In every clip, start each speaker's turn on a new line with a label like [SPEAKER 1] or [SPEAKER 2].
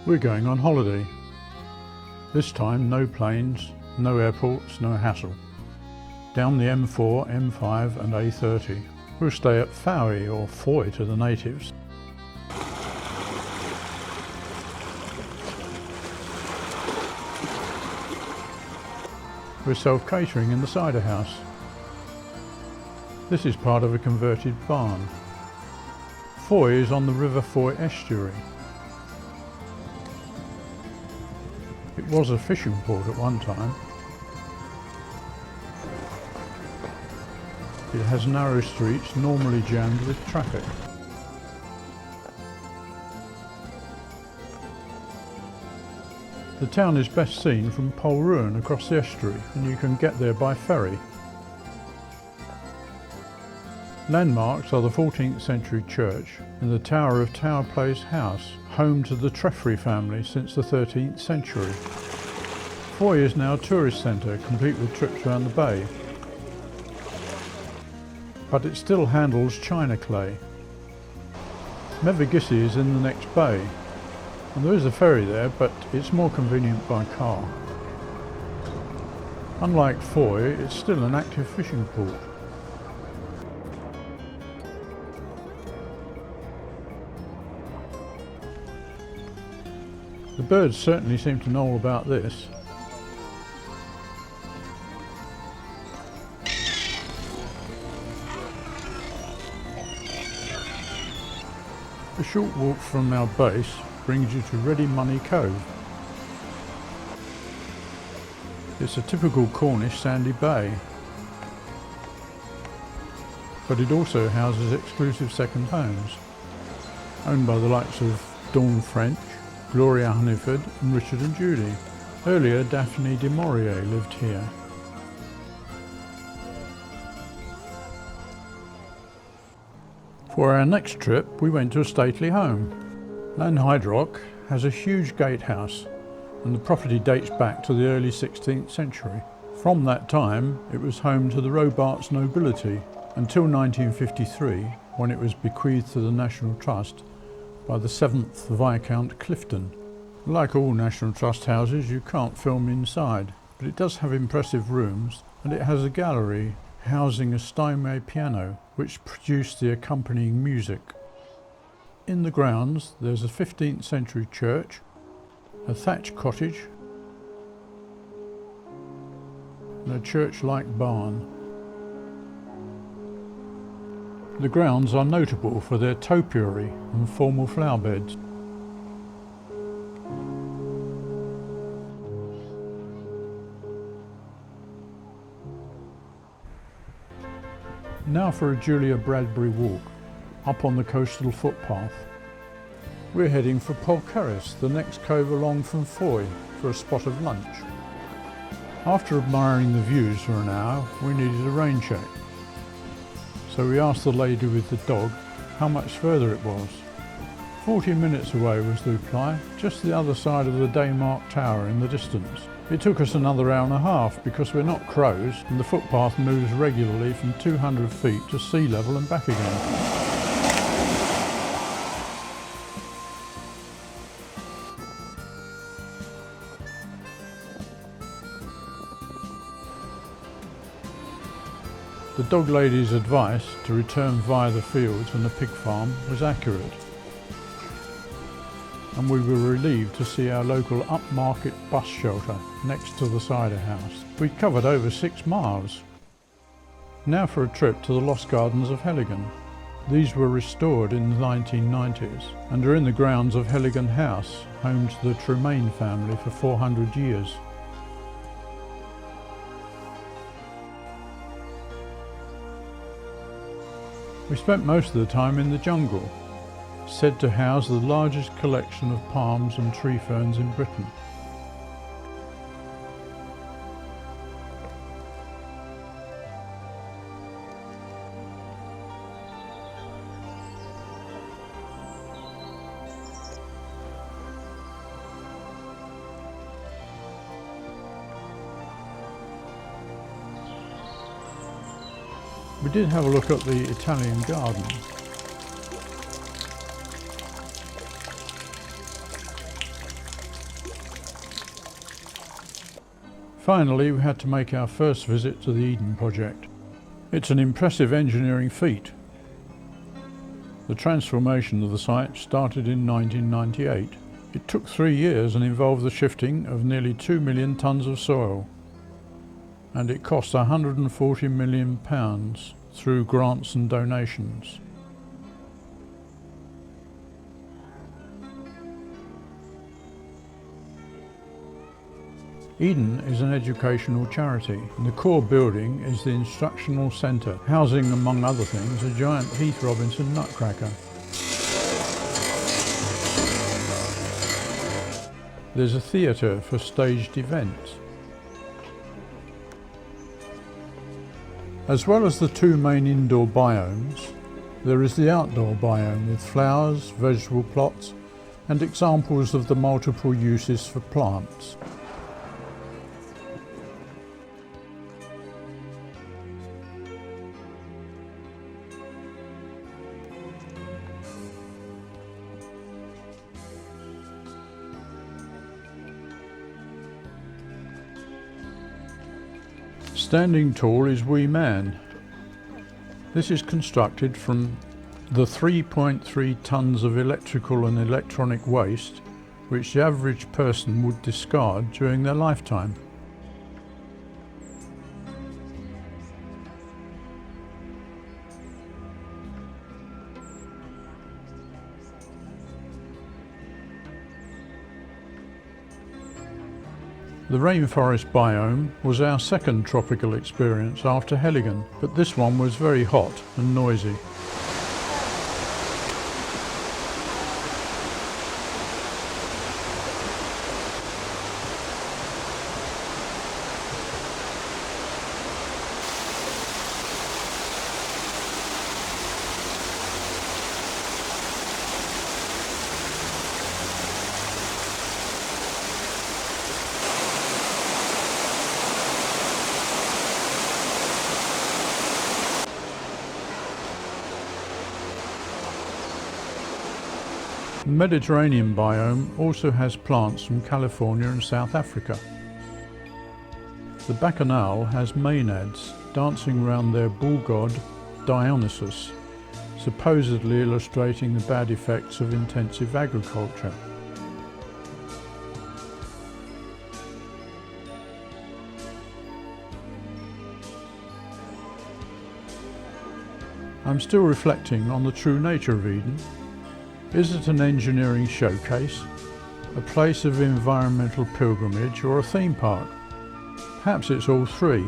[SPEAKER 1] We're going on holiday. This time no planes, no airports, no hassle. Down the M4, M5 and A30. We'll stay at Fowey, or Foy to the natives. We're self-catering in the cider house. This is part of a converted barn. Foy is on the River Foy estuary. It was a fishing port at one time. It has narrow streets normally jammed with traffic. The town is best seen from Polruan across the estuary, and you can get there by ferry. Landmarks are the 14th century church and the tower of Tower Place House, home to the Treffry family since the 13th century. Foy is now a tourist centre, complete with trips around the bay. But it still handles china clay. Mevagissi is in the next bay, and there is a ferry there, but it's more convenient by car. Unlike Foy, it's still an active fishing port. The birds certainly seem to know all about this. A short walk from our base brings you to Ready Money Cove. It's a typical Cornish sandy bay, but it also houses exclusive second homes, owned by the likes of Dawn French, Gloria Hunniford and Richard and Judy. Earlier, Daphne du Maurier lived here. For our next trip, we went to a stately home. Lanhydrock has a huge gatehouse, and the property dates back to the early 16th century. From that time, it was home to the Robarts nobility until 1953, when it was bequeathed to the National Trust by the 7th Viscount Clifton. Like all National Trust houses, you can't film inside, but it does have impressive rooms, and it has a gallery housing a Steinway piano, which produced the accompanying music. In the grounds, there's a 15th century church, a thatched cottage, and a church-like barn. The grounds are notable for their topiary and formal flower beds. Now for a Julia Bradbury walk, up on the coastal footpath. We're heading for Polcaris, the next cove along from Foy, for a spot of lunch. After admiring the views for an hour, we needed a rain check. So we asked the lady with the dog how much further it was. 40 minutes away was the reply, just the other side of the Daymark Tower in the distance. It took us another hour and a half because we're not crows and the footpath moves regularly from 200 feet to sea level and back again. The dog lady's advice to return via the fields and the pig farm was accurate, and we were relieved to see our local upmarket bus shelter next to the cider house. We'd covered over 6 miles. Now for a trip to the Lost Gardens of Heligan. These were restored in the 1990s and are in the grounds of Heligan House, home to the Tremaine family for 400 years. We spent most of the time in the jungle, said to house the largest collection of palms and tree ferns in Britain. We did have a look at the Italian garden. Finally, we had to make our first visit to the Eden project. It's an impressive engineering feat. The transformation of the site started in 1998. It took 3 years and involved the shifting of nearly 2 million tonnes of soil. And it cost £140 million through grants and donations. Eden is an educational charity, and the core building is the instructional centre, housing, among other things, a giant Heath Robinson nutcracker. There's a theatre for staged events. As well as the 2 main indoor biomes, there is the outdoor biome with flowers, vegetable plots, and examples of the multiple uses for plants. Standing tall is Wee Man. This is constructed from the 3.3 tonnes of electrical and electronic waste which the average person would discard during their lifetime. The rainforest biome was our second tropical experience after Heligan, but this one was very hot and noisy. The Mediterranean biome also has plants from California and South Africa. The Bacchanal has maenads dancing around their bull god Dionysus, supposedly illustrating the bad effects of intensive agriculture. I'm still reflecting on the true nature of Eden. Is it an engineering showcase, a place of environmental pilgrimage, or a theme park? Perhaps it's all three.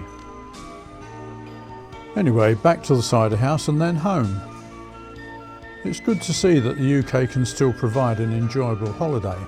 [SPEAKER 1] Anyway, back to the cider house and then home. It's good to see that the UK can still provide an enjoyable holiday.